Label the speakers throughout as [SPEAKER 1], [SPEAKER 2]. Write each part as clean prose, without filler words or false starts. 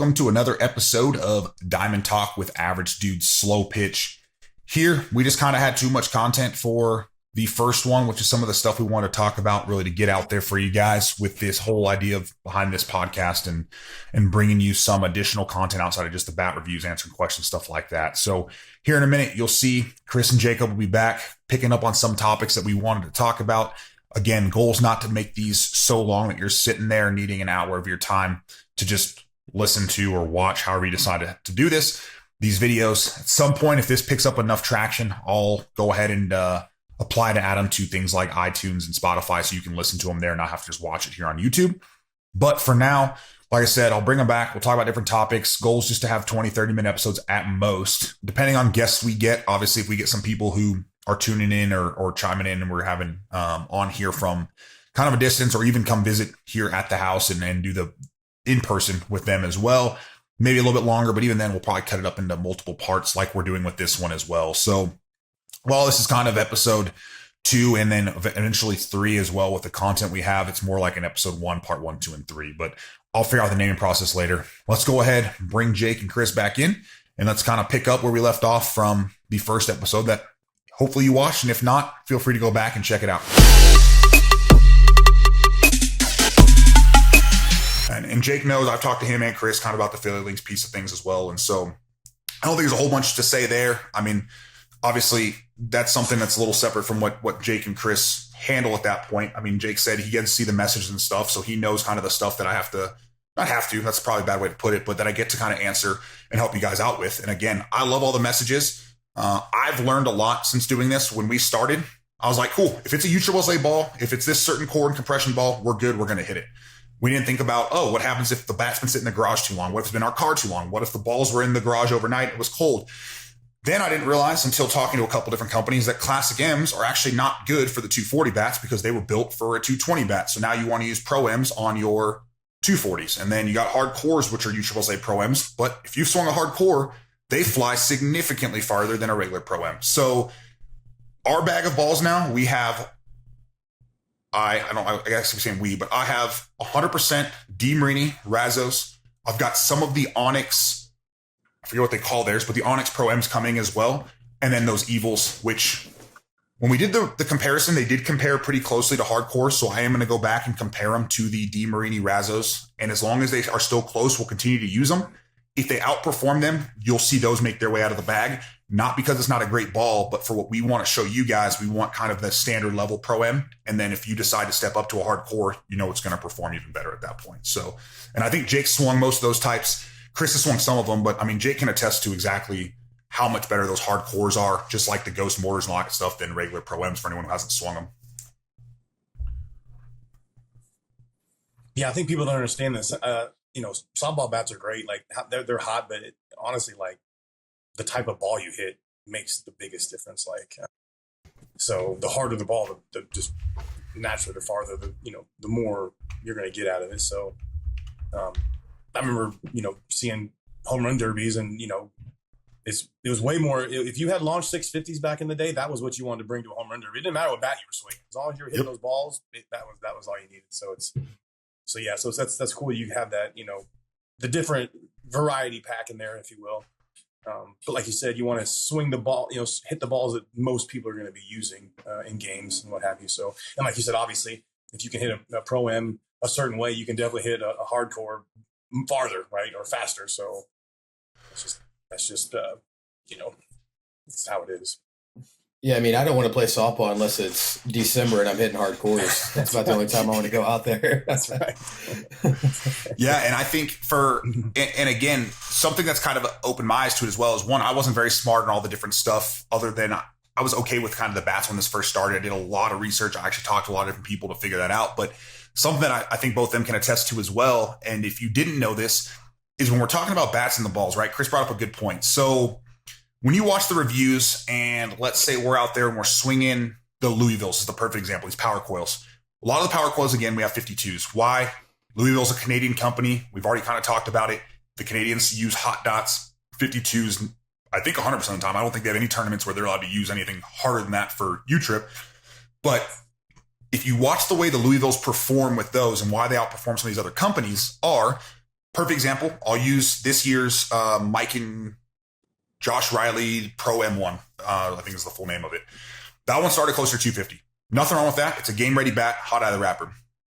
[SPEAKER 1] welcome to another episode of Diamond Talk with Average Dudes Slowpitch. Here, we just kind of had too much content for the first one, which is some of the stuff we want to talk about, really to get out there for you guys with this whole idea of behind this podcast and bringing you some additional content outside of just the bat reviews, answering questions, stuff like that. So here in a minute, you'll see Chris and Jacob will be back picking up on some topics that we wanted to talk about. Again, goals not to make these so long that you're sitting there needing an hour of your time to just listen to or watch, however you decide to do this. These videos, at some point, if this picks up enough traction, I'll go ahead and apply to add them to things like iTunes and Spotify so you can listen to them there and not have to just watch it here on YouTube. But for now, like I said, I'll bring them back. We'll talk about different topics. Goals just to have 20, 30-minute episodes at most, depending on guests we get. Obviously, if we get some people who are tuning in or chiming in and we're having on here from kind of a distance, or even come visit here at the house and do the in-person with them as well. Maybe a little bit longer, but even then we'll probably cut it up into multiple parts like we're doing with this one as well. So while this is kind of episode 2 and then eventually 3 as well with the content we have, it's more like an episode 1, part 1, 2, and 3. But I'll figure out the naming process later. Let's go ahead, bring Jake and Chris back in, and let's kind of pick up where we left off from the first episode that hopefully you watched. And if not, feel free to go back and check it out. And Jake knows I've talked to him and Chris kind of about the Philly Links piece of things as well. And so I don't think there's a whole bunch to say there. I mean, obviously that's something that's a little separate from what Jake and Chris handle at that point. I mean, Jake said he gets to see the messages and stuff, so he knows kind of the stuff that I have to, not have to, that's probably a bad way to put it, but that I get to kind of answer and help you guys out with. And again, I love all the messages. I've learned a lot since doing this. When we started, I was like, cool, if it's a USAA ball, if it's this certain core and compression ball, we're good, we're going to hit it. We didn't think about, what happens if the bat's been sitting in the garage too long? What if it's been in our car too long? What if the balls were in the garage overnight and it was cold? Then I didn't realize until talking to a couple different companies that Classic M's are actually not good for the 240 bats because they were built for a 220 bat. So now you want to use Pro M's on your 240s. And then you got hard cores, which are USAA Pro M's. But if you've swung a hard core, they fly significantly farther than a regular Pro M. So our bag of balls now, we have, I guess I'm saying we, but I have 100% D Marini Razos. I've got some of the Onyx, I forget what they call theirs, but the Onyx Pro M's coming as well. And then those Evils, which when we did the comparison, they did compare pretty closely to hardcore. So I am going to go back and compare them to the D Marini Razos. And as long as they are still close, we'll continue to use them. If they outperform them, you'll see those make their way out of the bag. Not because it's not a great ball, but for what we want to show you guys, we want kind of the standard level Pro M. And then if you decide to step up to a hardcore, you know it's going to perform even better at that point. So, and I think Jake swung most of those types. Chris has swung some of them, but I mean, Jake can attest to exactly how much better those hardcores are, just like the Ghost Mortars and all that stuff, than regular Pro M's for anyone who hasn't swung them.
[SPEAKER 2] Yeah, I think people don't understand this. Softball bats are great. Like they're hot, but honestly, like the type of ball you hit makes the biggest difference. So the harder the ball, the just naturally the farther, the more you're going to get out of it. So I remember, seeing home run derbies and, it was way more. If you had launched 650s back in the day, that was what you wanted to bring to a home run derby. It didn't matter what bat you were swinging. As long as you were hitting those balls, that was all you needed. So that's cool. You have that, the different variety pack in there, if you will. But like you said, you want to swing the ball, hit the balls that most people are going to be using in games and what have you. So, and like you said, obviously, if you can hit a Pro M a certain way, you can definitely hit a hardcore farther, right, or faster. So that's just it's how it is.
[SPEAKER 3] Yeah, I mean, I don't want to play softball unless it's December and I'm hitting hard cores. That's about the only time I want to go out there.
[SPEAKER 2] That's right.
[SPEAKER 1] Yeah, and I think and again, something that's kind of opened my eyes to it as well is, one, I wasn't very smart on all the different stuff other than I was okay with kind of the bats when this first started. I did a lot of research. I actually talked to a lot of different people to figure that out. But something that I think both of them can attest to as well, and if you didn't know this, is when we're talking about bats and the balls, right? Chris brought up a good point. So when you watch the reviews and let's say we're out there and we're swinging the Louisville's is the perfect example, these power coils. A lot of the power coils, again, we have 52s. Why? Louisville's a Canadian company. We've already kind of talked about it. The Canadians use hot dots, 52s, I think 100% of the time. I don't think they have any tournaments where they're allowed to use anything harder than that for U-Trip. But if you watch the way the Louisville's perform with those and why they outperform some of these other companies are perfect example. I'll use this year's Mike and Josh Riley Pro M1. I think is the full name of it. That one started closer to 250. Nothing wrong with that. It's a game-ready bat, hot out of the wrapper.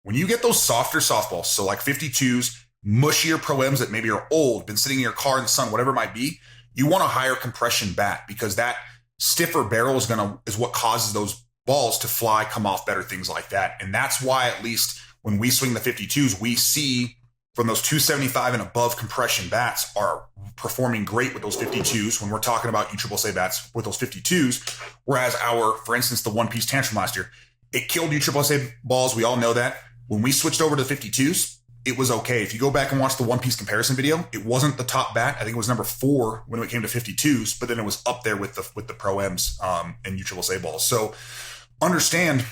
[SPEAKER 1] When you get those softer softballs, so like 52s, mushier Pro Ms that maybe are old, been sitting in your car in the sun, whatever it might be, you want a higher compression bat because that stiffer barrel is what causes those balls to fly, come off better, things like that. And that's why, at least when we swing the 52s, we see from those 275 and above compression bats are performing great with those 52s when we're talking about USSSA bats with those 52s. Whereas for instance, the one piece tantrum last year, it killed USSSA balls. We all know that. When we switched over to the 52s, it was okay. If you go back and watch the one piece comparison video, it wasn't the top bat. I think it was number 4 when it came to 52s, but then it was up there with the Pro Ms and USSSA balls. So understand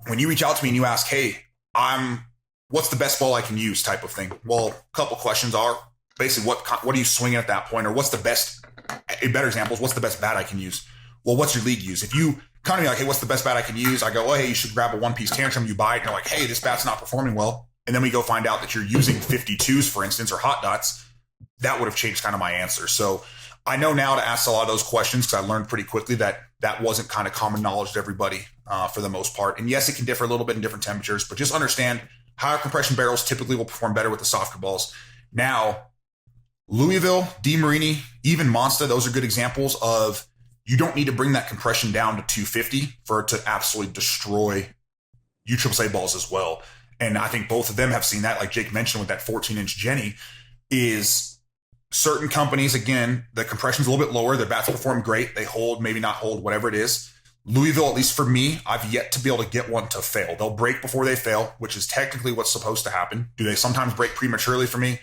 [SPEAKER 1] when you reach out to me and you ask, hey, what's the best ball I can use type of thing? Well, a couple questions are basically what are you swinging at that point? Or what's the best, a better example is what's the best bat I can use? Well, what's your league use? If you kind of be like, hey, what's the best bat I can use? I go, oh, hey, you should grab a one piece tantrum. You buy it and you're like, hey, this bat's not performing well. And then we go find out that you're using 52s, for instance, or hot dots. That would have changed kind of my answer. So I know now to ask a lot of those questions because I learned pretty quickly that wasn't kind of common knowledge to everybody for the most part. And yes, it can differ a little bit in different temperatures, but just understand higher compression barrels typically will perform better with the softer balls. Now, Louisville, DeMarini, even Monster, those are good examples of you don't need to bring that compression down to 250 for it to absolutely destroy USSSA balls as well. And I think both of them have seen that, like Jake mentioned with that 14-inch Jenny, is certain companies, again, the compression's a little bit lower. Their bats perform great. They hold, maybe not hold, whatever it is. Louisville, at least for me, I've yet to be able to get one to fail. They'll break before they fail, which is technically what's supposed to happen. Do they sometimes break prematurely for me?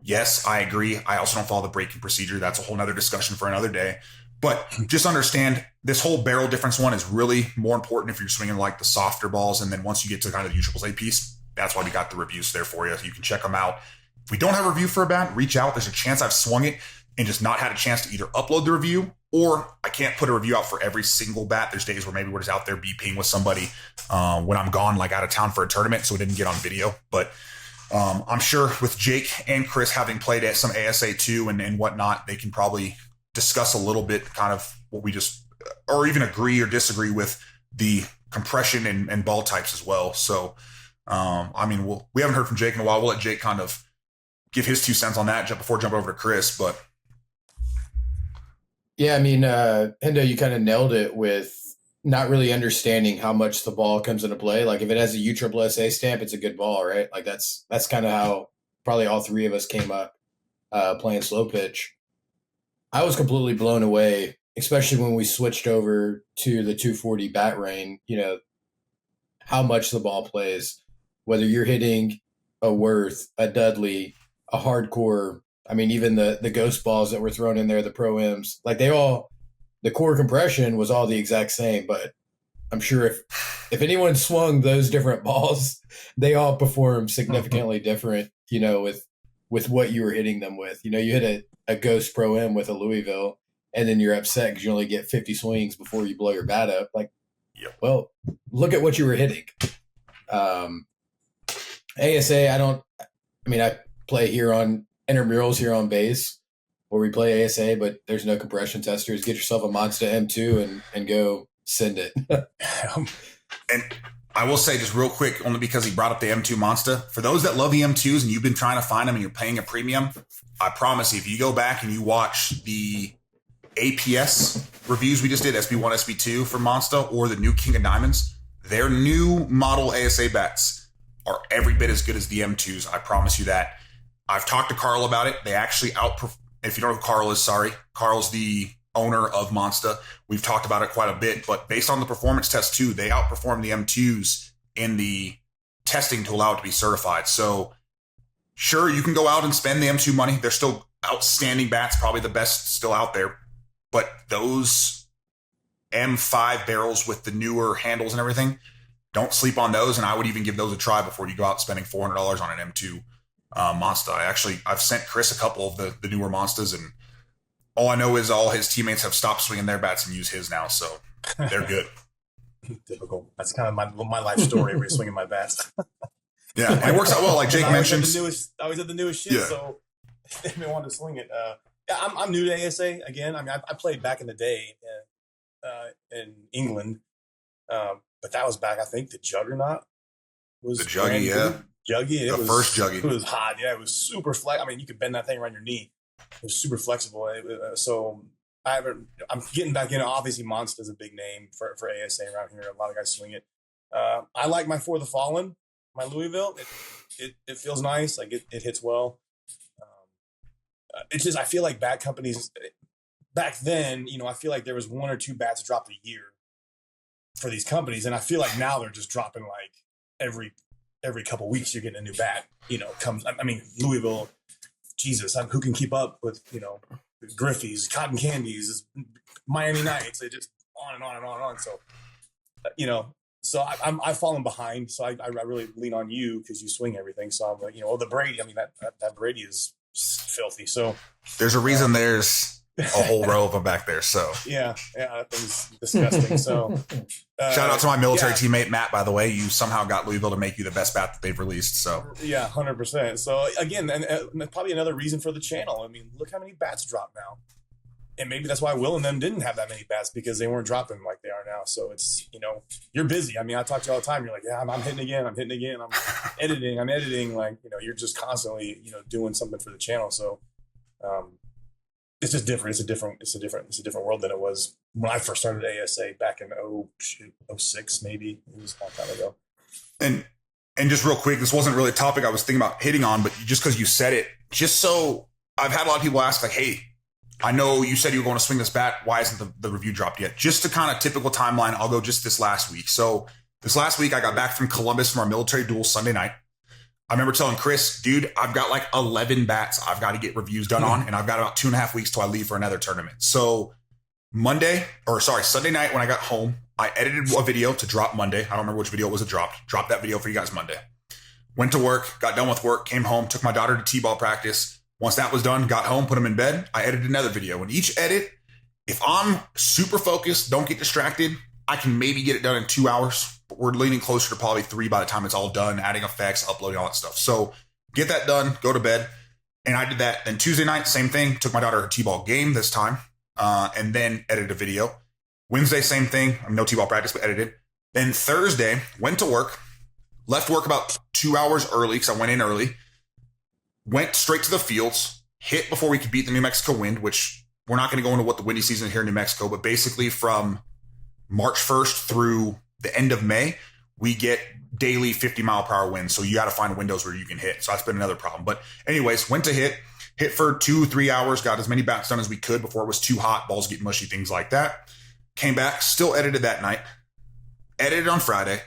[SPEAKER 1] Yes, I agree. I also don't follow the breaking procedure. That's a whole nother discussion for another day. But just understand this whole barrel difference one is really more important if you're swinging like the softer balls. And then once you get to kind of the USSSA piece, that's why we got the reviews there for you. You can check them out. If we don't have a review for a bat, reach out. There's a chance I've swung it and just not had a chance to either upload the review or I can't put a review out for every single bat. There's days where maybe we're just out there BPing with somebody when I'm gone, like out of town for a tournament, so we didn't get on video. But I'm sure with Jake and Chris having played at some ASA too and whatnot, they can probably discuss a little bit kind of what we just, or even agree or disagree with the compression and ball types as well. So, I mean, we haven't heard from Jake in a while. We'll let Jake kind of give his 2 cents on that before jumping over to Chris. But
[SPEAKER 3] yeah, I mean, Hendo, you kind of nailed it with not really understanding how much the ball comes into play. Like if it has a USSSA stamp, it's a good ball, right? Like that's kind of how probably all 3 of us came up playing Slo-Pitch. I was completely blown away, especially when we switched over to the 240 bat rain, how much the ball plays, whether you're hitting a Worth, a Dudley, a hardcore. I mean, even the ghost balls that were thrown in there, the Pro Ms, like the core compression was all the exact same, but I'm sure if anyone swung those different balls, they all perform significantly different, with what you were hitting them with. You hit a ghost Pro M with a Louisville, and then you're upset because you only get 50 swings before you blow your bat up. Like,
[SPEAKER 1] yep.
[SPEAKER 3] Well, look at what you were hitting. ASA, I play here on intramurals here on base where we play ASA, but there's no compression testers. Get yourself a Monster M2 and go send it.
[SPEAKER 1] And I will say just real quick, only because he brought up the M2 Monster, for those that love the M2s and you've been trying to find them and you're paying a premium, I promise you, if you go back and you watch the APS reviews we just did, SB1, SB2 for Monster or the new King of Diamonds, their new model ASA bats are every bit as good as the M2s. I promise you that. I've talked to Carl about it. They actually if you don't know who Carl is, sorry. Carl's the owner of Monster. We've talked about it quite a bit, but based on the performance test too, they outperformed the M2s in the testing to allow it to be certified. So sure, you can go out and spend the M2 money. They're still outstanding bats, probably the best still out there. But those M5 barrels with the newer handles and everything, don't sleep on those. And I would even give those a try before you go out spending $400 on an M2 Monster. I've sent Chris a couple of the newer Monsters, and all I know is all his teammates have stopped swinging their bats and use his now, so they're good.
[SPEAKER 2] Typical. That's kind of my life story. We're swinging my bats.
[SPEAKER 1] Yeah, and it works out well. Like Jake mentioned,
[SPEAKER 2] I always had the newest shit, so they've been wanting to swing it. Yeah, I'm new to ASA again. I mean, I played back in the day in England, but that was back. I think the Juggernaut was
[SPEAKER 1] the Juggy,
[SPEAKER 2] Juggy.
[SPEAKER 1] The first Juggy.
[SPEAKER 2] It was hot. Yeah, it was super flex. I mean, you could bend that thing around your knee. It was super flexible. So I'm getting back in. Obviously, Monster's a big name for ASA around here. A lot of guys swing it. I like my For the Fallen, my Louisville. It feels nice. Like it hits well. It's just I feel like bat companies back then. I feel like there was 1 or 2 bats dropped a year for these companies, and I feel like now they're just dropping like every couple weeks you're getting a new bat. I mean Louisville. Jesus, who can keep up with Griffey's, Cotton Candies, Miami Nights? They just on and on and on and on. So so I've fallen behind. So I really lean on you because you swing everything. So I'm like, the Brady. I mean that Brady is filthy. So
[SPEAKER 1] there's a reason there's a whole row of them back there. So
[SPEAKER 2] yeah, that thing's disgusting. So
[SPEAKER 1] shout out to my military teammate Matt. By the way, you somehow got Louisville to make you the best bat that they've released. So
[SPEAKER 2] yeah, 100%. So again, and probably another reason for the channel. I mean, look how many bats drop now, and maybe that's why Will and them didn't have that many bats because they weren't dropping like they are now. So it's you're busy. I mean, I talk to you all the time. You're like, yeah, I'm hitting again. I'm editing. Like you're just constantly doing something for the channel. So. It's just different. It's a different world than it was when I first started ASA back in 06 maybe. It was a long time ago.
[SPEAKER 1] And just real quick, this wasn't really a topic I was thinking about hitting on, but just because you said it, just so I've had a lot of people ask like, hey, I know you said you were going to swing this bat. Why isn't the review dropped yet? Just to kind of typical timeline, I'll go just this last week. So this last week I got back from Columbus from our military duel Sunday night. I remember telling Chris, dude, I've got like 11 bats I've got to get reviews done on, and I've got about 2.5 weeks till I leave for another tournament. So Sunday night when I got home, I edited a video to drop Monday. I don't remember which video it was that dropped. Dropped that video for you guys Monday. Went to work, got done with work, came home, took my daughter to t-ball practice. Once that was done, got home, put them in bed. I edited another video. And each edit, if I'm super focused, don't get distracted, I can maybe get it done in 2 hours. But we're leaning closer to probably 3 by the time it's all done, adding effects, uploading, all that stuff. So get that done, go to bed. And I did that. Then Tuesday night, same thing. Took my daughter to her t-ball game this time, and then edited a video. Wednesday, same thing. No t-ball practice, but edited. Then Thursday, went to work. Left work about 2 hours early because I went in early. Went straight to the fields. Hit before we could beat the New Mexico wind, which we're not going to go into what the windy season here in New Mexico, but basically from March 1st through the end of May, we get daily 50-mile-per-hour winds. So you got to find windows where you can hit. So that's been another problem. But anyways, went to hit for 2-3 hours, got as many bats done as we could before it was too hot, balls get mushy, things like that. Came back, still edited that night, edited on Friday,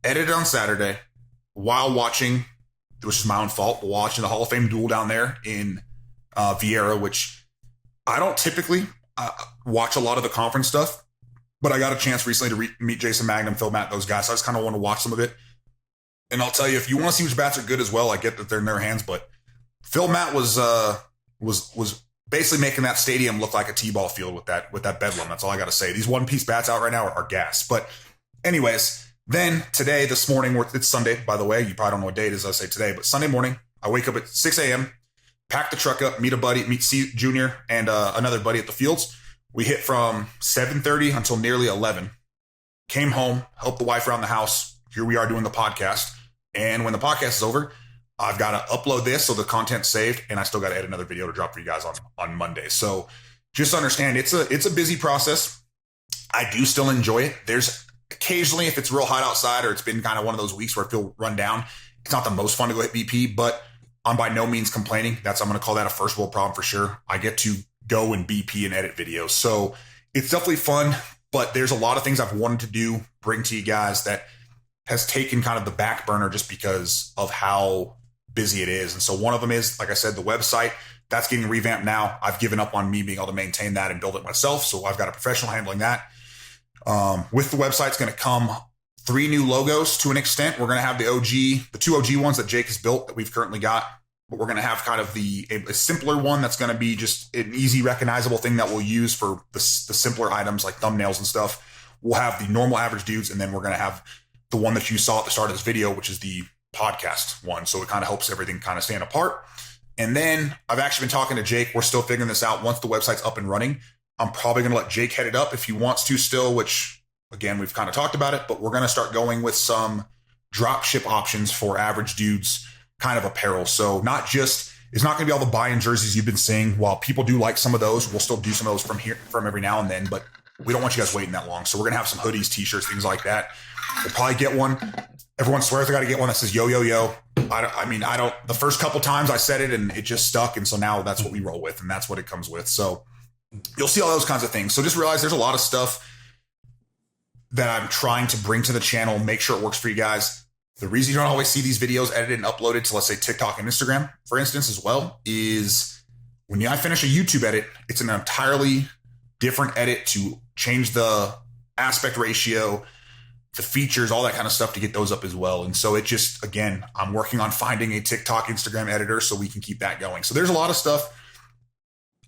[SPEAKER 1] edited on Saturday while watching, which is my own fault, but watching the Hall of Fame duel down there in Vieira, which I don't typically watch a lot of the conference stuff. But I got a chance recently to meet Jason Magnum, Phil Matt, those guys. So I just kind of want to watch some of it. And I'll tell you, if you want to see which bats are good as well, I get that they're in their hands. But Phil Matt was basically making that stadium look like a t-ball field with that bedlam. That's all I got to say. These one-piece bats out right now are gas. But anyways, then today, this morning, it's Sunday, by the way. You probably don't know what day it is, I say today. But Sunday morning, I wake up at 6 a.m., pack the truck up, meet C Junior and another buddy at the fields. We hit from 7:30 until nearly 11. Came home, helped the wife around the house. Here we are doing the podcast. And when the podcast is over, I've got to upload this so the content's saved, and I still got to edit another video to drop for you guys on Monday. So just understand it's a busy process. I do still enjoy it. There's occasionally, if it's real hot outside or it's been kind of one of those weeks where I feel run down, it's not the most fun to go hit BP, but I'm by no means complaining. I'm going to call that a first world problem for sure. I get to go and BP and edit videos. So it's definitely fun, but there's a lot of things I've wanted to do, bring to you guys that has taken kind of the back burner just because of how busy it is. And so one of them is, like I said, the website that's getting revamped now. I've given up on me being able to maintain that and build it myself. So I've got a professional handling that. With the website, it's going to come 3 new logos to an extent. We're going to have the 2 OG ones that Jake has built that we've currently got. But we're going to have kind of a simpler one that's going to be just an easy recognizable thing that we'll use for the simpler items like thumbnails and stuff. We'll have the normal average dudes, and then we're going to have the one that you saw at the start of this video, which is the podcast one. So it kind of helps everything kind of stand apart. And then I've actually been talking to Jake. We're still figuring this out. Once the website's up and running, I'm probably going to let Jake head it up if he wants to still, which again, we've kind of talked about it, but we're going to start going with some drop ship options for average dudes kind of apparel. So it's not going to be all the buy-in jerseys you've been seeing. While people do like some of those, we'll still do some of those from every now and then, but we don't want you guys waiting that long. So we're going to have some hoodies, t-shirts, things like that. We'll probably get one. Everyone swears I got to get one that says yo, yo, yo. I don't, the first couple times I said it and it just stuck. And so now that's what we roll with and that's what it comes with. So you'll see all those kinds of things. So just realize there's a lot of stuff that I'm trying to bring to the channel, make sure it works for you guys. The reason you don't always see these videos edited and uploaded to, let's say, TikTok and Instagram, for instance, as well, is when I finish a YouTube edit, it's an entirely different edit to change the aspect ratio, the features, all that kind of stuff to get those up as well. And so it just, again, I'm working on finding a TikTok, Instagram editor so we can keep that going. So there's a lot of stuff.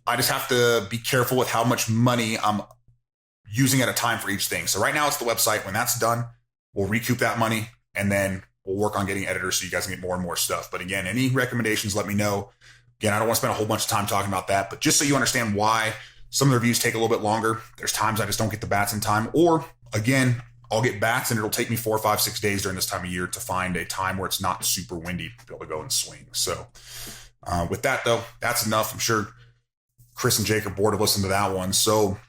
[SPEAKER 1] I just have to be careful with how much money I'm using at a time for each thing. So right now it's the website. When that's done, we'll recoup that money and then we'll work on getting editors so you guys can get more and more stuff. But again, any recommendations, let me know. Again, I don't want to spend a whole bunch of time talking about that, but just so you understand why some of the reviews take a little bit longer. There's times I just don't get the bats in time, or again, I'll get bats and it'll take me 4, 5, 6 days during this time of year to find a time where it's not super windy to be able to go and swing. So with that though, that's enough. I'm sure Chris and Jake are bored of listening to that one. So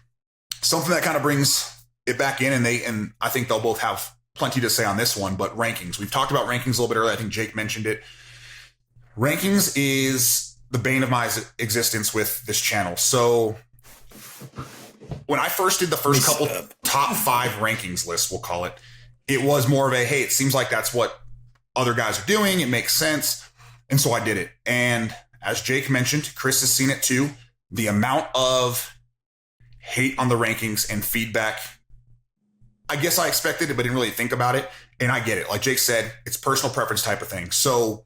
[SPEAKER 1] something that kind of brings it back in, and I think they'll both have plenty to say on this one, but rankings. We've talked about rankings a little bit earlier. I think Jake mentioned it. Rankings is the bane of my existence with this channel. So when I first did the first couple top 5 rankings lists, we'll call it, it was more of a, hey, it seems like that's what other guys are doing. It makes sense. And so I did it. And as Jake mentioned, Chris has seen it too. The amount of hate on the rankings and feedback, I guess I expected it, but didn't really think about it. And I get it. Like Jake said, it's personal preference type of thing. So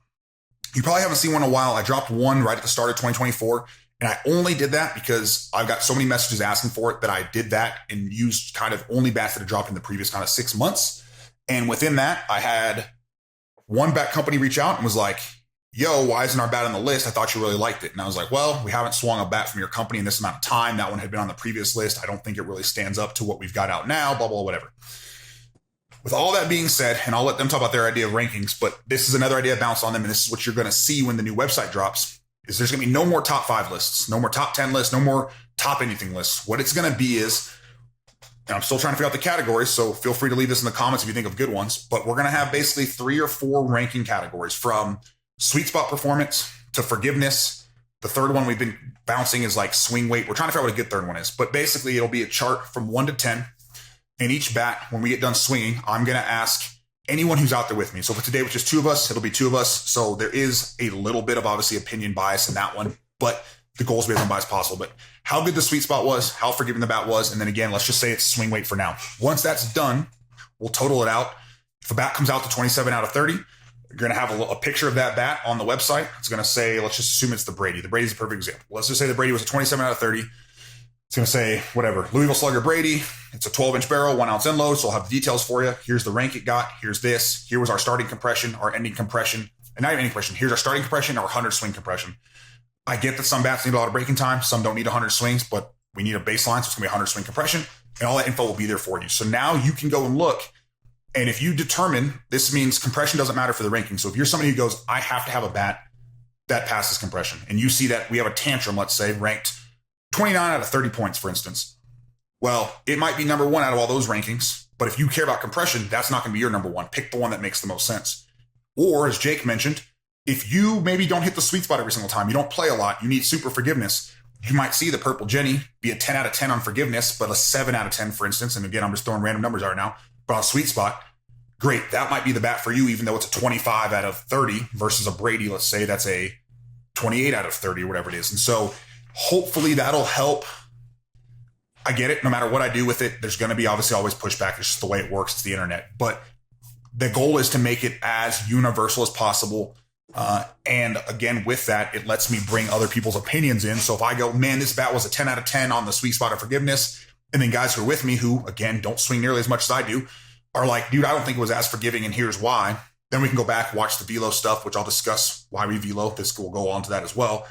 [SPEAKER 1] you probably haven't seen one in a while. I dropped one right at the start of 2024. And I only did that because I've got so many messages asking for it that I did that and used kind of only bats that had dropped in the previous kind of 6 months. And within that, I had one bat company reach out and was like, yo, why isn't our bat on the list? I thought you really liked it. And I was like, well, we haven't swung a bat from your company in this amount of time. That one had been on the previous list. I don't think it really stands up to what we've got out now, blah, blah, whatever. With all that being said, and I'll let them talk about their idea of rankings, but this is another idea I bounce on them. And this is what you're going to see when the new website drops, is there's going to be no more top 5 lists, no more top 10 lists, no more top anything lists. What it's going to be is, and I'm still trying to figure out the categories, so feel free to leave this in the comments if you think of good ones, but we're going to have basically 3 or 4 ranking categories, from sweet spot performance to forgiveness. The third one we've been bouncing is like swing weight. We're trying to figure out what a good third one is, but basically it'll be a chart from 1 to 10. And each bat, when we get done swinging, I'm going to ask anyone who's out there with me. So for today, which is 2 of us, it'll be 2 of us. So there is a little bit of obviously opinion bias in that one, but the goal is to be as unbiased as possible. But how good the sweet spot was, how forgiving the bat was, and then again, let's just say it's swing weight for now. Once that's done, we'll total it out. If a bat comes out to 27 out of 30, you're going to have a picture of that bat on the website. It's going to say, let's just assume it's the Brady. The Brady's a perfect example. Let's just say the Brady was a 27 out of 30. It's going to say, whatever, Louisville Slugger Brady. It's a 12-inch barrel, 1 ounce end load. So I'll have the details for you. Here's the rank it got. Here's this. Here was our starting compression, our ending compression, and not even ending compression. Here's our starting compression, our 100 swing compression. I get that some bats need a lot of breaking time. Some don't need 100 swings, but we need a baseline. So it's going to be 100 swing compression, and all that info will be there for you. So now you can go and look. And if you determine, this means compression doesn't matter for the ranking. So if you're somebody who goes, I have to have a bat that passes compression, and you see that we have a tantrum, let's say, ranked 29 out of 30 points, for instance. Well, it might be number 1 out of all those rankings, but if you care about compression, that's not going to be your number 1. Pick the one that makes the most sense. Or, as Jake mentioned, if you maybe don't hit the sweet spot every single time, you don't play a lot, you need super forgiveness, you might see the Purple Jenny be a 10 out of 10 on forgiveness, but a 7 out of 10, for instance. And again, I'm just throwing random numbers out right now, but on sweet spot, great. That might be the bat for you, even though it's a 25 out of 30 versus a Brady, let's say that's a 28 out of 30 or whatever it is. And so hopefully that'll help. I get it. No matter what I do with it, there's going to be obviously always pushback. It's just the way it works. It's the internet. But the goal is to make it as universal as possible. And again, with that, it lets me bring other people's opinions in. So if I go, man, this bat was a 10 out of 10 on the sweet spot of forgiveness, and then guys who are with me who, again, don't swing nearly as much as I do, are like, dude, I don't think it was as forgiving, and here's why. Then we can go back, watch the velo stuff, which I'll discuss why we velo. This will go on to that as well.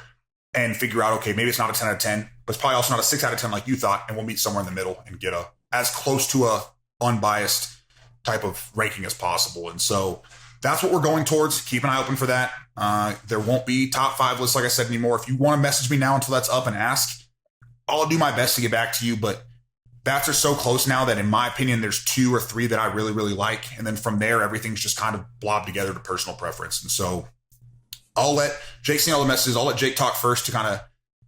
[SPEAKER 1] And figure out, okay, maybe it's not a 10 out of 10, but it's probably also not a 6 out of 10 like you thought. And we'll meet somewhere in the middle and get as close to a unbiased type of ranking as possible. And so that's what we're going towards. Keep an eye open for that. There won't be top 5 lists, like I said, anymore. If you want to message me now until that's up and ask, I'll do my best to get back to you. But bats are so close now that, in my opinion, there's 2 or 3 that I really, really like. And then from there, everything's just kind of blobbed together to personal preference. And so I'll let Jake see all the messages. I'll let Jake talk first to kind of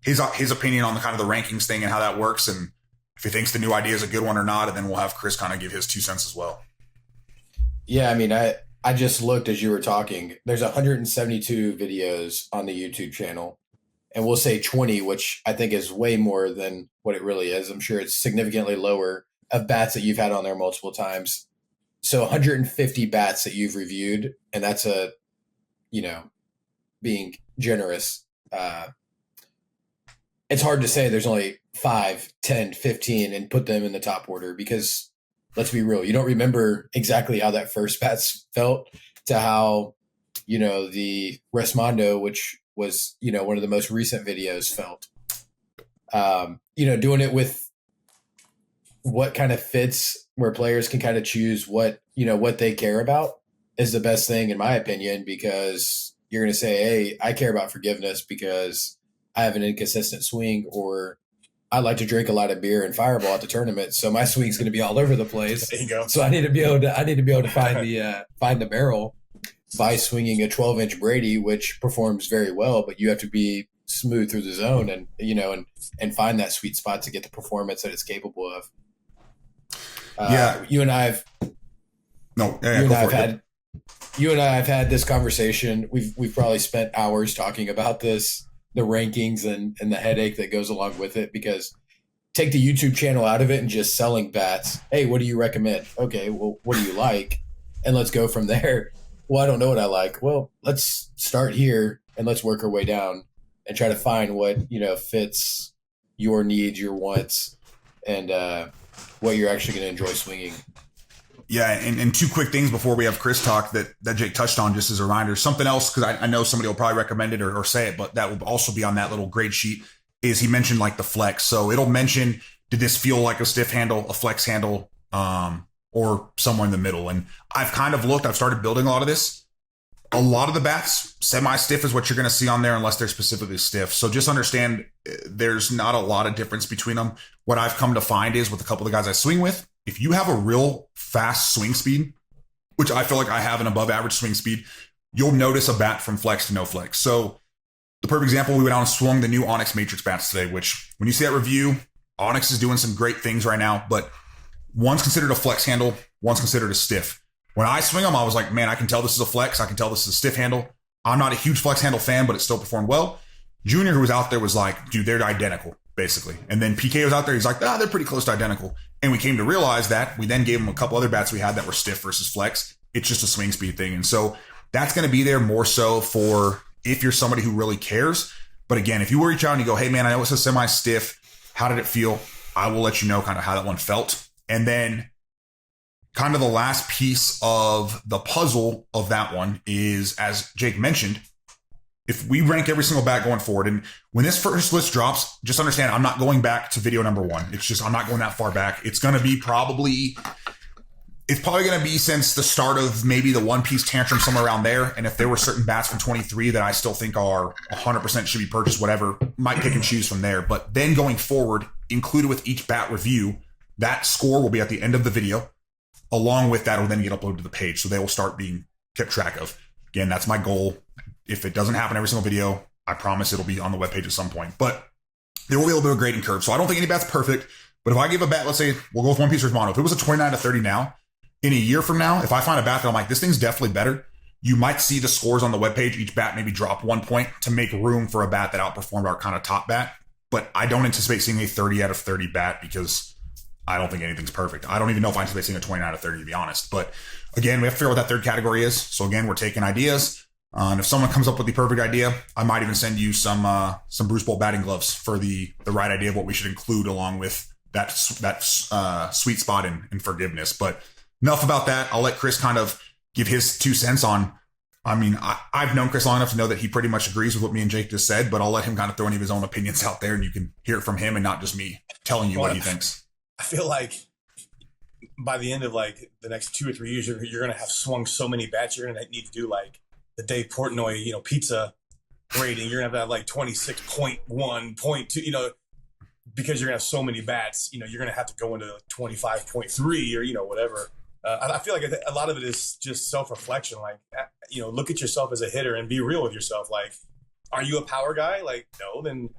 [SPEAKER 1] his opinion on the kind of the rankings thing and how that works. And if he thinks the new idea is a good one or not. And then we'll have Chris kind of give his 2 cents as well.
[SPEAKER 3] Yeah, I mean, I just looked as you were talking. There's 172 videos on the YouTube channel, and we'll say 20, which I think is way more than what it really is. I'm sure it's significantly lower of bats that you've had on there multiple times. So 150 bats that you've reviewed, and that's being generous. It's hard to say there's only 5, 10, 15 and put them in the top order because, let's be real, you don't remember exactly how that first bat felt to how, the Resmondo, which was, one of the most recent videos felt. Doing it with what kind of fits where players can kind of choose what they care about is the best thing, in my opinion, because you're going to say, hey, I care about forgiveness because I have an inconsistent swing, or I like to drink a lot of beer and fireball at the tournament, so my swing's going to be all over the place.
[SPEAKER 2] There you go.
[SPEAKER 3] So I need to be able to find the barrel by swinging a 12-inch Brady, which performs very well, but you have to be smooth through the zone and and find that sweet spot to get the performance that it's capable of. You and I have had this conversation. We've probably spent hours talking about this, the rankings and the headache that goes along with it, because take the YouTube channel out of it and just selling bats. Hey, what do you recommend? Okay, well, what do you like? And let's go from there. Well, I don't know what I like. Well, let's start here and let's work our way down and try to find what, fits your needs, your wants, and what you're actually going to enjoy swinging.
[SPEAKER 1] Yeah, and 2 quick things before we have Chris talk that Jake touched on, just as a reminder. Something else, because I know somebody will probably recommend it or say it, but that will also be on that little grade sheet, is he mentioned like the flex. So it'll mention, did this feel like a stiff handle, a flex handle, or somewhere in the middle? And I've kind of looked, I've started building a lot of this. A lot of the bats, semi-stiff is what you're going to see on there unless they're specifically stiff. So just understand there's not a lot of difference between them. What I've come to find is, with a couple of the guys I swing with, if you have a real fast swing speed, which I feel like I have an above average swing speed, you'll notice a bat from flex to no flex. So the perfect example, we went out and swung the new Onyx Matrix bats today, which when you see that review, Onyx is doing some great things right now, but one's considered a flex handle, one's considered a stiff. When I swing them, I was like, man, I can tell this is a flex. I can tell this is a stiff handle. I'm not a huge flex handle fan, but it still performed well. Junior, who was out there, was like, dude, they're identical, basically. And then PK was out there. He's like, they're pretty close to identical. And we came to realize that. We then gave him a couple other bats we had that were stiff versus flex. It's just a swing speed thing. And so that's going to be there more so for if you're somebody who really cares. But again, if you reach out and you go, hey, man, I know it's a semi-stiff. How did it feel? I will let you know kind of how that one felt. And then kind of the last piece of the puzzle of that one is, as Jake mentioned, if we rank every single bat going forward, and when this first list drops, just understand I'm not going back to video number 1. It's just I'm not going that far back. It's going to be probably going to be since the start of maybe the One Piece tantrum, somewhere around there. And if there were certain bats from 23 that I still think are 100% should be purchased, whatever, might pick and choose from there. But then going forward, included with each bat review, that score will be at the end of the video. Along with that, will then get uploaded to the page. So they will start being kept track of. Again, that's my goal. If it doesn't happen every single video, I promise it'll be on the webpage at some point. But there will be a little bit of a grading curve. So I don't think any bat's perfect. But if I give a bat, let's say we'll go with One Piece Resmondo. If it was a 29 to 30 now, in a year from now, if I find a bat that I'm like, this thing's definitely better, you might see the scores on the webpage. Each bat maybe drop 1 point to make room for a bat that outperformed our kind of top bat. But I don't anticipate seeing a 30 out of 30 bat because I don't think anything's perfect. I don't even know if I anticipate seeing a 29 out of 30, to be honest. But again, we have to figure out what that third category is. So again, we're taking ideas. And if someone comes up with the perfect idea, I might even send you some Bruce Bowl batting gloves for the right idea of what we should include along with that sweet spot in forgiveness. But enough about that. I'll let Chris kind of give his 2 cents on. I mean, I've known Chris long enough to know that he pretty much agrees with what me and Jake just said, but I'll let him kind of throw any of his own opinions out there, and you can hear it from him and not just me telling you what he thinks.
[SPEAKER 2] I feel like by the end of like the next 2 or 3 years, you're going to have swung so many bats. You're going to need to do like the Dave Portnoy, pizza rating. You're going to have like 26.1, 0.2, because you're going to have so many bats, you're going to have to go into 25.3 or, whatever. I feel like a lot of it is just self-reflection. Like, look at yourself as a hitter and be real with yourself. Like, are you a power guy? Like, no, then,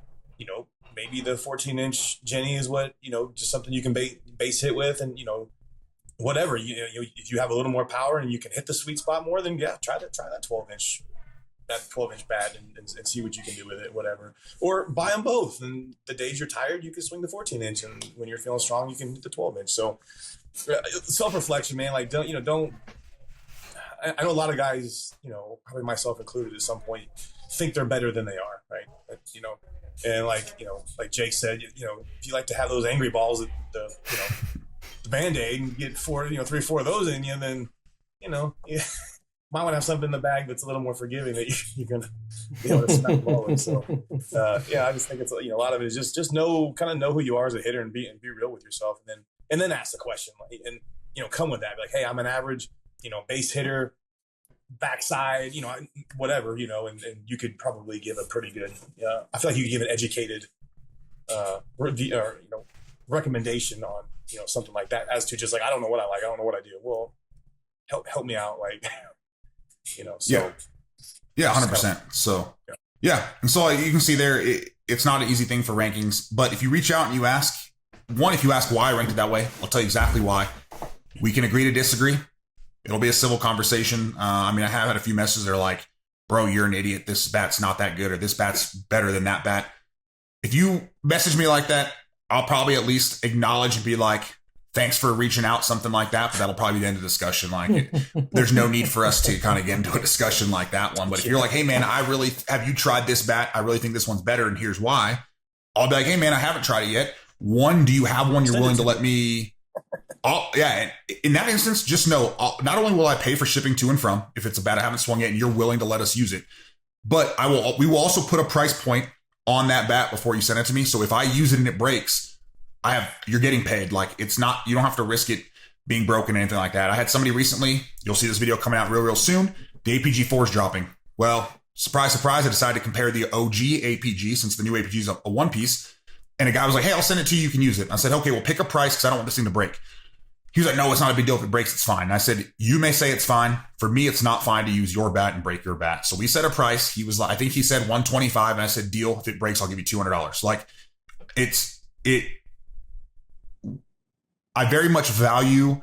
[SPEAKER 2] maybe the 14-inch Jenny is what, just something you can base hit with, and, whatever, if you have a little more power and you can hit the sweet spot more, then yeah, try that 12-inch bat and see what you can do with it, whatever. Or buy them both. And the days you're tired, you can swing the 14-inch, and when you're feeling strong, you can hit the 12-inch. So self-reflection, man, like, don't, I know a lot of guys, probably myself included at some point, think they're better than they are, right? And like Jake said, if you like to have those angry balls at the Band-Aid and get 3 or 4 of those in you, then, you might want to have something in the bag that's a little more forgiving that you're going to be able to smack the ball with. So, I just think it's, a lot of it is just know who you are as a hitter and be real with yourself. And then ask the question, like, and, come with that. Be like, hey, I'm an average, base hitter, backside, whatever, and you could probably give a pretty good, I feel like you could give an educated, recommendation on, something like that, as to just like, I don't know what I like. I don't know what I do. Well, help me out. Like, so.
[SPEAKER 1] Yeah. 100%. So yeah. And so you can see there, it's not an easy thing for rankings, but if you reach out and you ask, if you ask why I ranked it that way, I'll tell you exactly why. We can agree to disagree. It'll be a civil conversation. I have had a few messages that are like, bro, you're an idiot. This bat's not that good, or this bat's better than that bat. If you message me like that, I'll probably at least acknowledge and be like, thanks for reaching out, something like that. But that'll probably be the end of the discussion. Like, there's no need for us to kind of get into a discussion like that one. But if you're like, hey, man, have you tried this bat? I really think this one's better, and here's why. I'll be like, hey, man, I haven't tried it yet. One, do you have one you're willing to let me? And in that instance, just know, not only will I pay for shipping to and from if it's a bat I haven't swung yet and you're willing to let us use it, but we will also put a price point on that bat before you send it to me. So if I use it and it breaks, you're getting paid. Like, it's not, you don't have to risk it being broken or anything like that. I had somebody recently, you'll see this video coming out real soon. The APG4 is dropping. Well, surprise, surprise. I decided to compare the OG APG, since the new APG is a one piece. And a guy was like, hey, I'll send it to you. You can use it. And I said, okay, well, pick a price, because I don't want this thing to break. He was like, no, it's not a big deal. If it breaks, it's fine. And I said, you may say it's fine. For me, it's not fine to use your bat and break your bat. So we set a price. He was like, I think he said 125. And I said, deal. If it breaks, I'll give you $200. Like, I very much value,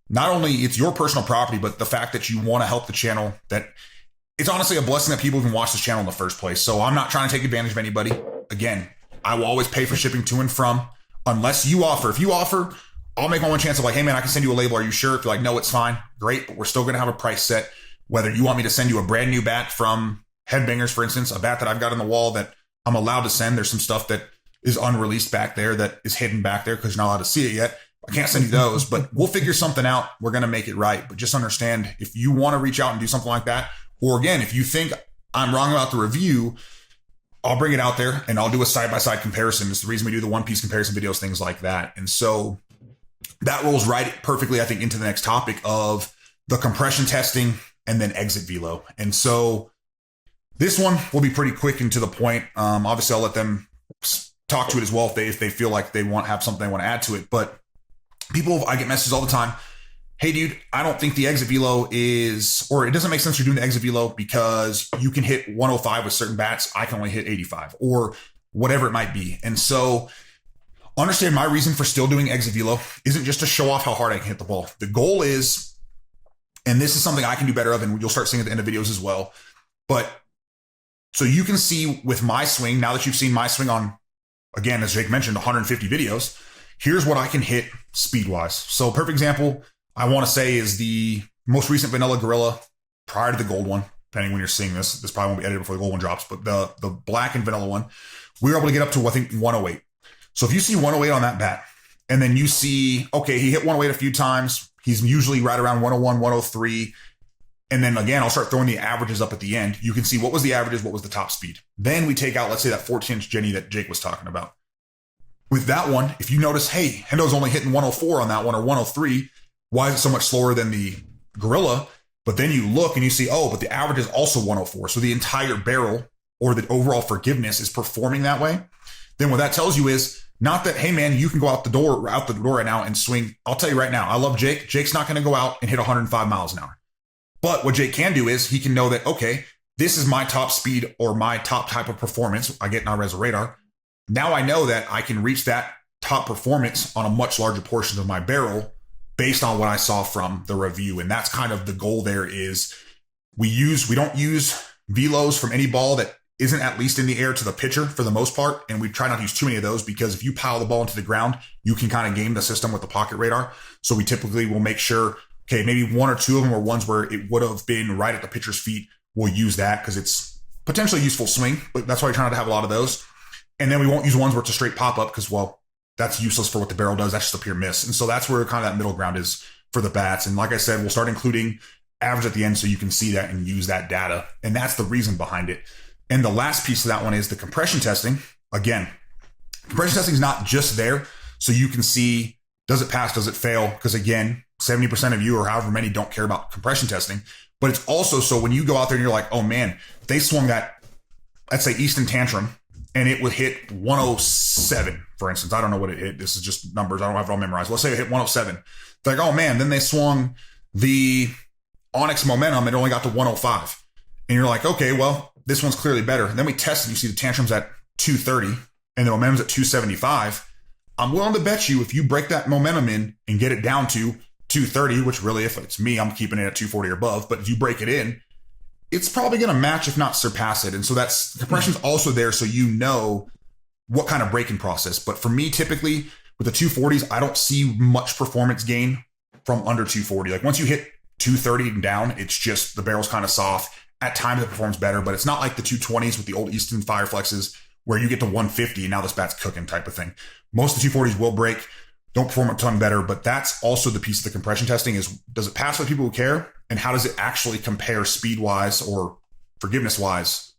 [SPEAKER 1] not only it's your personal property, but the fact that you want to help the channel. That it's honestly a blessing that people even watch this channel in the first place. So I'm not trying to take advantage of anybody. Again, I will always pay for shipping to and from, unless you offer. If you offer, I'll make my one chance of like, hey man, I can send you a label. Are you sure? If you're like, no, it's fine. Great. But we're still going to have a price set. Whether you want me to send you a brand new bat from Headbangers, for instance, a bat that I've got on the wall that I'm allowed to send. There's some stuff that is unreleased back there that is hidden back there because you're not allowed to see it yet. I can't send you those, but we'll figure something out. We're going to make it right. But just understand, if you want to reach out and do something like that, or again, if you think I'm wrong about the review, I'll bring it out there and I'll do a side-by-side comparison. It's the reason we do the one-piece comparison videos, things like that. And so that rolls right perfectly, I think, into the next topic of the compression testing and then exit velo. And so this one will be pretty quick and to the point. Obviously, I'll let them talk to it as well if they feel like they have something they want to add to it. But I get messages all the time. Hey, dude, I don't think the exit velo or it doesn't make sense for doing the exit velo because you can hit 105 with certain bats. I can only hit 85 or whatever it might be. And so understand, my reason for still doing exit velo isn't just to show off how hard I can hit the ball. The goal is, and this is something I can do better of, and you'll start seeing at the end of videos as well. But so you can see with my swing, now that you've seen my swing on, again, as Jake mentioned, 150 videos, here's what I can hit speed-wise. So perfect example, I want to say, is the most recent Vanilla Gorilla prior to the gold one. Depending when you're seeing this. This probably won't be edited before the gold one drops, but the black and vanilla one, we were able to get up to, I think, 108. So if you see 108 on that bat, and then you see, okay, he hit 108 a few times. He's usually right around 101, 103. And then again, I'll start throwing the averages up at the end. You can see what was the averages, what was the top speed. Then we take out, let's say, that 14-inch Jenny that Jake was talking about. With that one, if you notice, hey, Hendo's only hitting 104 on that one or 103, why is it so much slower than the Gorilla? But then you look and you see, oh, but the average is also 104. So the entire barrel or the overall forgiveness is performing that way. Then what that tells you is not that, hey, man, you can go out the door right now and swing. I'll tell you right now, I love Jake. Jake's not going to go out and hit 105 miles an hour. But what Jake can do is he can know that, okay, this is my top speed or my top type of performance I get in our Reso Radar. Now I know that I can reach that top performance on a much larger portion of my barrel based on what I saw from the review. And that's kind of the goal there is we don't use velos from any ball that isn't at least in the air to the pitcher for the most part. And we try not to use too many of those because if you pile the ball into the ground, you can kind of game the system with the pocket radar. So we typically will make sure, okay, maybe one or two of them are ones where it would have been right at the pitcher's feet. We'll use that because it's potentially a useful swing, but that's why we're trying to have a lot of those. And then we won't use ones where it's a straight pop up because, well, that's useless for what the barrel does. That's just a pure miss. And so that's where kind of that middle ground is for the bats. And like I said, we'll start including average at the end so you can see that and use that data. And that's the reason behind it. And the last piece of that one is the compression testing. Again, compression testing is not just there so you can see, does it pass, does it fail? Because again, 70% of you or however many don't care about compression testing. But it's also so when you go out there and you're like, oh man, they swung that, let's say Easton Tantrum, and it would hit 107, for instance. I don't know what it hit. This is just numbers. I don't have it all memorized. Let's say it hit 107. It's like, oh man, then they swung the Onyx Momentum and it only got to 105. And you're like, okay, well, this one's clearly better. And then we test it. You see the Tantrum's at 230 and the Momentum's at 275. I'm willing to bet you if you break that Momentum in and get it down to 230, which really, if it's me, I'm keeping it at 240 or above. But if you break it in, it's probably going to match, if not surpass it. And so that's compression's also there so you know what kind of braking process. But for me, typically with the 240s, I don't see much performance gain from under 240. Like once you hit 230 and down, it's just the barrel's kind of soft. At times it performs better, but it's not like the 220s with the old Easton Fireflexes where you get to 150 and now this bat's cooking type of thing. Most of the 240s will break, don't perform a ton better, but that's also the piece of the compression testing is, does it pass with people who care? And how does it actually compare speed-wise or forgiveness-wise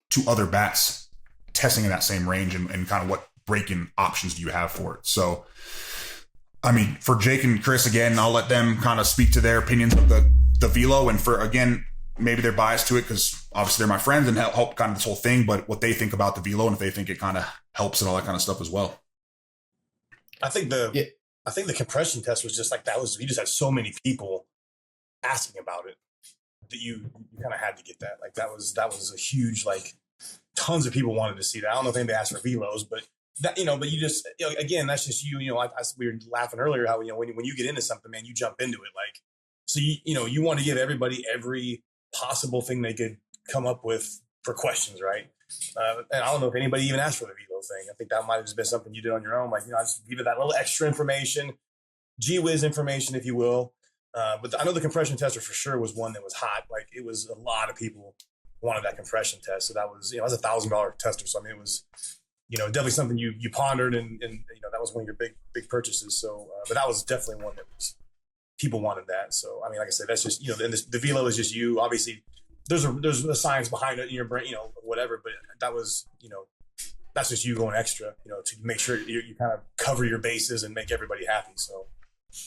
[SPEAKER 1] to other bats testing in that same range and kind of what braking options do you have for it? So, I mean, for Jake and Chris, again, I'll let them kind of speak to their opinions of the velo. And for, again, maybe they're biased to it because obviously they're my friends and help kind of this whole thing, but what they think about the velo and if they think it kind of helps and all that kind of stuff as well.
[SPEAKER 2] I think the compression test was just like that was, you just had so many people asking about it that you kind of had to get that. Like that was a huge, like tons of people wanted to see that. I don't know if anybody asked for velos, but that, but you just, again, that's just you, we were laughing earlier how, when you get into something, man, you jump into it. Like, so you want to give everybody every possible thing they could come up with for questions. Right. And I don't know if anybody even asked for the velo thing. I think that might have just been something you did on your own. Like, I just give it that little extra information, gee whiz information, if you will. But I know the compression tester for sure was one that was hot. Like it was a lot of people wanted that compression test. So that was, that's $1,000 tester. So I mean, it was, definitely something you pondered and that was one of your big purchases. So, but that was definitely one that was, people wanted that. So, I mean, like I said, that's just, and the velo is just you, obviously there's a science behind it in your brain, whatever, but that was, that's just you going extra, to make sure you kind of cover your bases and make everybody happy. So.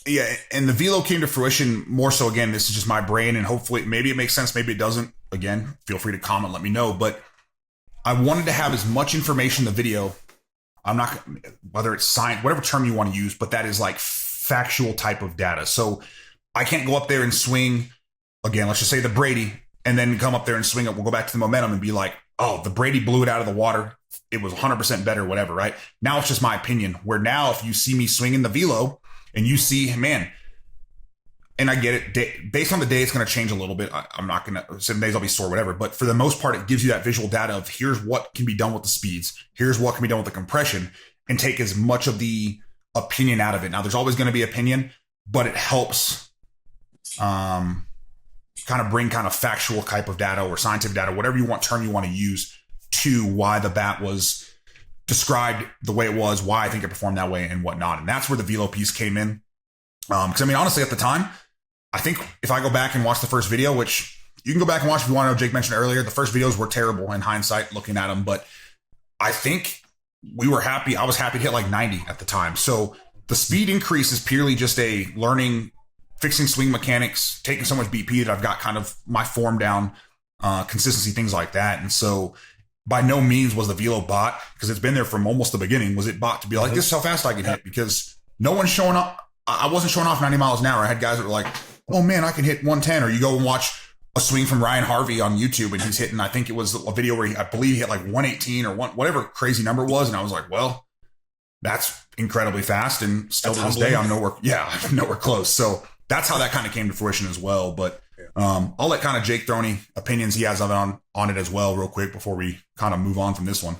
[SPEAKER 1] Yeah, and the velo came to fruition more so, again, this is just my brain, and hopefully maybe it makes sense, maybe it doesn't. Again, feel free to comment, let me know. But I wanted to have as much information in the video. I'm not, whether it's science, whatever term you want to use, but that is like factual type of data. So I can't go up there and swing, again, let's just say the Brady, and then come up there and swing it. We'll go back to the Momentum and be like, oh, the Brady blew it out of the water. It was 100% better, whatever, right? Now it's just my opinion. Where now if you see me swinging the velo, and you see, man, and I get it, based on the day, it's going to change a little bit. I'm not going to, some days I'll be sore, whatever. But for the most part, it gives you that visual data of here's what can be done with the speeds. Here's what can be done with the compression and take as much of the opinion out of it. Now, there's always going to be opinion, but it helps kind of bring kind of factual type of data or scientific data, whatever term you want to use to why the bat was described the way it was, why I think it performed that way and whatnot. And that's where the velo piece came in. Because I mean, honestly, at the time, I think if I go back and watch the first video, which you can go back and watch if you want to know. Jake mentioned earlier, the first videos were terrible in hindsight looking at them, but I think we were happy. I was happy to hit like 90 at the time. So the speed increase is purely just a learning, fixing swing mechanics, taking so much BP that I've got kind of my form down, consistency, things like that. And so by no means was the velo bot, because it's been there from almost the beginning, was it bot to be like, this is how fast I can hit, because no one's showing up. I wasn't showing off 90 miles an hour. I had guys that were like, oh man, I can hit 110. Or you go and watch a swing from Ryan Harvey on YouTube and he's hitting, I think it was a video where I believe he hit like 118 or whatever crazy number was. And I was like, well, that's incredibly fast. And still to this day, I'm nowhere close. So that's how that kind of came to fruition as well. But I'll let kind of Jake throw any opinions he has on it as well real quick before we kind of move on from this one.